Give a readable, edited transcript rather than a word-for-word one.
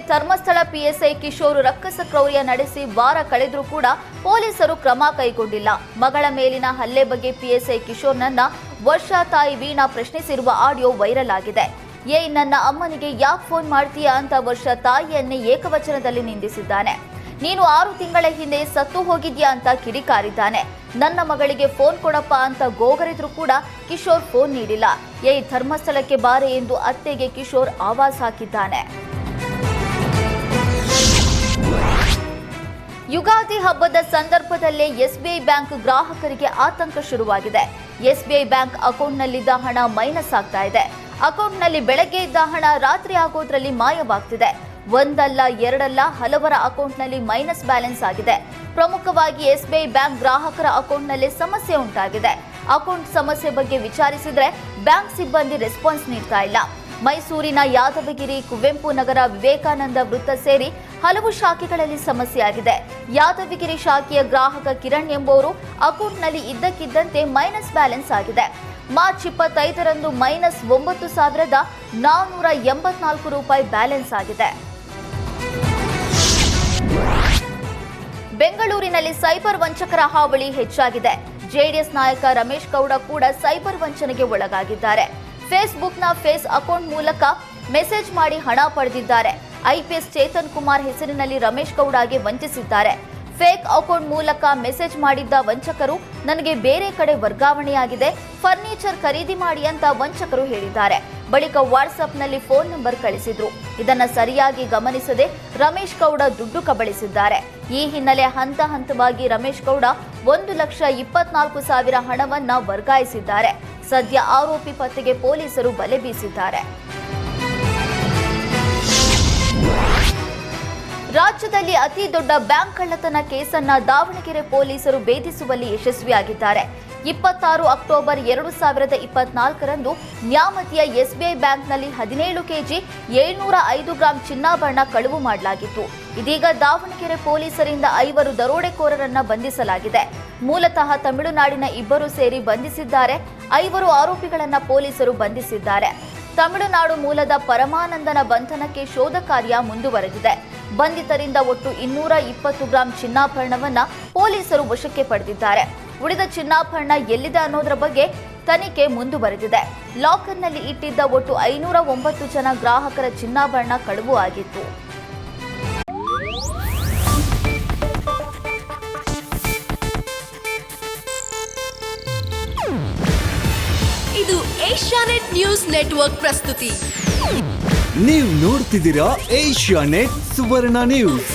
Dharmasthala PSI Kishore ರಕ್ಕಸ ಕ್ರೌರ್ಯ ನಡೆಸಿ ವಾರ ಕಳೆದರೂ ಕೂಡ ಪೊಲೀಸರು ಕ್ರಮ ಕೈಗೊಂಡಿಲ್ಲ. ಮಗಳ ಮೇಲಿನ ಹಲ್ಲೆ ಬಗ್ಗೆ ಪಿಎಸ್ಐ ಕಿಶೋರ್ನನ್ನ ವರ್ಷ ತಾಯಿ ವೀಣಾ ಪ್ರಶ್ನಿಸಿರುವ ಆಡಿಯೋ ವೈರಲ್ ಆಗಿದೆ. ನನ್ನ ಅಮ್ಮನಿಗೆ ಯಾಕೆ ಫೋನ್ ಮಾಡ್ತೀಯಾ ಅಂತ ವರ್ಷ ತಾಯಿಯನ್ನೇ ಏಕವಚನದಲ್ಲಿ ನಿಂದಿಸಿದ್ದಾನೆ. ನೀನು 6 ತಿಂಗಳ ಹಿಂದೆ ಸತ್ತು ಹೋಗಿದ್ಯಾ ಅಂತ ಕಿಡಿಕಾರಿದ್ದಾನೆ. ನನ್ನ ಮಗಳಿಗೆ ಫೋನ್ ಕೊಡಪ್ಪ ಅಂತ ಗೋಗರಿದ್ರು ಕೂಡ ಕಿಶೋರ್ ಫೋನ್ ನೀಡಿಲ್ಲ. ಧರ್ಮಸ್ಥಳಕ್ಕೆ ಬಾರೆ ಎಂದು ಅತ್ತೆಗೆ ಕಿಶೋರ್ ಆವಾಜ್ ಹಾಕಿದ್ದಾನೆ. ಯುಗಾದಿ ಹಬ್ಬದ ಸಂದರ್ಭದಲ್ಲೇ ಎಸ್ಬಿಐ ಬ್ಯಾಂಕ್ ಗ್ರಾಹಕರಿಗೆ ಆತಂಕ ಶುರುವಾಗಿದೆ. ಎಸ್ಬಿಐ ಬ್ಯಾಂಕ್ ಅಕೌಂಟ್ನಲ್ಲಿದ್ದ ಹಣ ಮೈನಸ್ ಆಗ್ತಾ ಇದೆ. ಅಕೌಂಟ್ನಲ್ಲಿ ಬೆಳಗ್ಗೆ ಇದ್ದ ಹಣ ರಾತ್ರಿ ಆಗೋದ್ರಲ್ಲಿ ಮಾಯವಾಗ್ತಿದೆ. ಒಂದಲ್ಲ ಎರಡಲ್ಲ ಹಲವರ ಅಕೌಂಟ್ನಲ್ಲಿ ಮೈನಸ್ ಬ್ಯಾಲೆನ್ಸ್ ಆಗಿದೆ. ಪ್ರಮುಖವಾಗಿ ಎಸ್ಬಿಐ ಬ್ಯಾಂಕ್ ಗ್ರಾಹಕರ ಅಕೌಂಟ್ನಲ್ಲಿ ಸಮಸ್ಯೆ ಉಂಟಾಗಿದೆ. ಅಕೌಂಟ್ ಸಮಸ್ಯೆ ಬಗ್ಗೆ ವಿಚಾರಿಸಿದ್ರೆ ಬ್ಯಾಂಕ್ ಸಿಬ್ಬಂದಿ ರೆಸ್ಪಾನ್ಸ್ ನೀಡ್ತಾ ಇಲ್ಲ. ಮೈಸೂರಿನ ಯಾದವಗಿರಿ, ಕುವೆಂಪು ನಗರ, ವಿವೇಕಾನಂದ ವೃತ್ತ ಸೇರಿ ಹಲವು ಶಾಖೆಗಳಲ್ಲಿ ಸಮಸ್ಯೆಯಾಗಿದೆ. ಯಾದವಗಿರಿ ಶಾಖೆಯ ಗ್ರಾಹಕ ಕಿರಣ್ ಎಂಬುವರು ಅಕೌಂಟ್ನಲ್ಲಿ ಇದ್ದಕ್ಕಿದ್ದಂತೆ ಮೈನಸ್ ಬ್ಯಾಲೆನ್ಸ್ ಆಗಿದೆ. ಮಾರ್ಚ್ 25ರಂದು ಮೈನಸ್ 9,484 ರೂಪಾಯಿ ಬ್ಯಾಲೆನ್ಸ್ ಆಗಿದೆ. ಬೆಂಗಳೂರಿನಲ್ಲಿ ಸೈಬರ್ ವಂಚಕರ ಹಾವಳಿ ಹೆಚ್ಚಾಗಿದೆ. ಜೆಡಿಎಸ್ ನಾಯಕ ರಮೇಶ್ ಗೌಡ ಕೂಡ ಸೈಬರ್ ವಂಚನೆಗೆ ಒಳಗಾಗಿದ್ದಾರೆ. ಫೇಸ್ಬುಕ್ನ ಫೇಸ್ ಅಕೌಂಟ್ ಮೂಲಕ ಮೆಸೇಜ್ ಮಾಡಿ ಹಣ ಪಡೆದಿದ್ದಾರೆ. ಐಪಿಎಸ್ ಚೇತನ್ ಕುಮಾರ್ ಹೆಸರಿನಲ್ಲಿ ರಮೇಶ್ ಗೌಡಗೆ ವಂಚಿಸಿದ್ದಾರೆ. ಫೇಕ್ ಅಕೌಂಟ್ ಮೂಲಕ ಮೆಸೇಜ್ ಮಾಡಿದ್ದ ವಂಚಕರು ನನಗೆ ಬೇರೆ ಕಡೆ ವರ್ಗಾವಣೆಯಾಗಿದೆ, ಫರ್ನಿಚರ್ ಖರೀದಿ ಮಾಡಿ ಅಂತ ವಂಚಕರು ಹೇಳಿದ್ದಾರೆ. ಬಳಿಕ ವಾಟ್ಸ್ಆಪ್ನಲ್ಲಿ ಫೋನ್ ನಂಬರ್ ಕಳಿಸಿದ್ರು. ಇದನ್ನ ಸರಿಯಾಗಿ ಗಮನಿಸದೆ ರಮೇಶ್ ಗೌಡ ದುಡ್ಡು ಕಬಳಿಸಿದ್ದಾರೆ. ಈ ಹಿನ್ನೆಲೆ ಹಂತ ಹಂತವಾಗಿ ರಮೇಶ್ ಗೌಡ 1,24,000 ಹಣವನ್ನ ವರ್ಗಾಯಿಸಿದ್ದಾರೆ. ಸದ್ಯ ಆರೋಪಿ ಪತ್ತೆಗೆ ಪೊಲೀಸರು ಬಲೆ ಬೀಸಿದ್ದಾರೆ. ರಾಜ್ಯದಲ್ಲಿ ಅತಿ ದೊಡ್ಡ ಬ್ಯಾಂಕ್ ಕಳ್ಳತನ ಕೇಸನ್ನ ದಾವಣಗೆರೆ ಪೊಲೀಸರು ಭೇದಿಸುವಲ್ಲಿ ಯಶಸ್ವಿಯಾಗಿದ್ದಾರೆ. 26 ಅಕ್ಟೋಬರ್ 2024ರಂದು ನ್ಯಾಮತಿಯ ಎಸ್ಬಿಐ ಬ್ಯಾಂಕ್ನಲ್ಲಿ 17 ಕೆಜಿ 705 ಗ್ರಾಂ ಚಿನ್ನಾಭರಣ ಕಳವು ಮಾಡಲಾಗಿತ್ತು. ಇದೀಗ ದಾವಣಗೆರೆ ಪೊಲೀಸರಿಂದ 5 ದರೋಡೆಕೋರರನ್ನ ಬಂಧಿಸಲಾಗಿದೆ. ಮೂಲತಃ ತಮಿಳುನಾಡಿನ ಇಬ್ಬರು ಸೇರಿ ಬಂಧಿಸಿದ್ದಾರೆ. 5 ಆರೋಪಿಗಳನ್ನ ಪೊಲೀಸರು ಬಂಧಿಸಿದ್ದಾರೆ. ತಮಿಳುನಾಡು ಮೂಲದ ಪರಮಾನಂದನ ಬಂಧನಕ್ಕೆ ಶೋಧ ಕಾರ್ಯ ಮುಂದುವರೆದಿದೆ. ಬಂಧಿತರಿಂದ ಒಟ್ಟು 220 ಗ್ರಾಂ ಚಿನ್ನಾಭರಣವನ್ನ ಪೊಲೀಸರು ವಶಕ್ಕೆ ಪಡೆದಿದ್ದಾರೆ. ಉಳಿದ ಚಿನ್ನಾಭರಣ ಎಲ್ಲಿದೆ ಅನ್ನೋದರ ಬಗ್ಗೆ ತನಿಖೆ ಮುಂದುವರೆದಿದೆ. ಲಾಕರ್ನಲ್ಲಿ ಇಟ್ಟಿದ್ದ ಒಟ್ಟು 509 ಜನ ಗ್ರಾಹಕರ ಚಿನ್ನಾಭರಣ ಕಳವು ಆಗಿತ್ತು. ಇದು ಏಷ್ಯಾನೆಟ್ ನ್ಯೂಸ್ ನೆಟ್ವರ್ಕ್ ಪ್ರಸ್ತುತಿ. ನೀವು ನೋಡ್ತಿದ್ದೀರಾ ಏಷ್ಯಾನೆಟ್ ಸುವರ್ಣ ನ್ಯೂಸ್.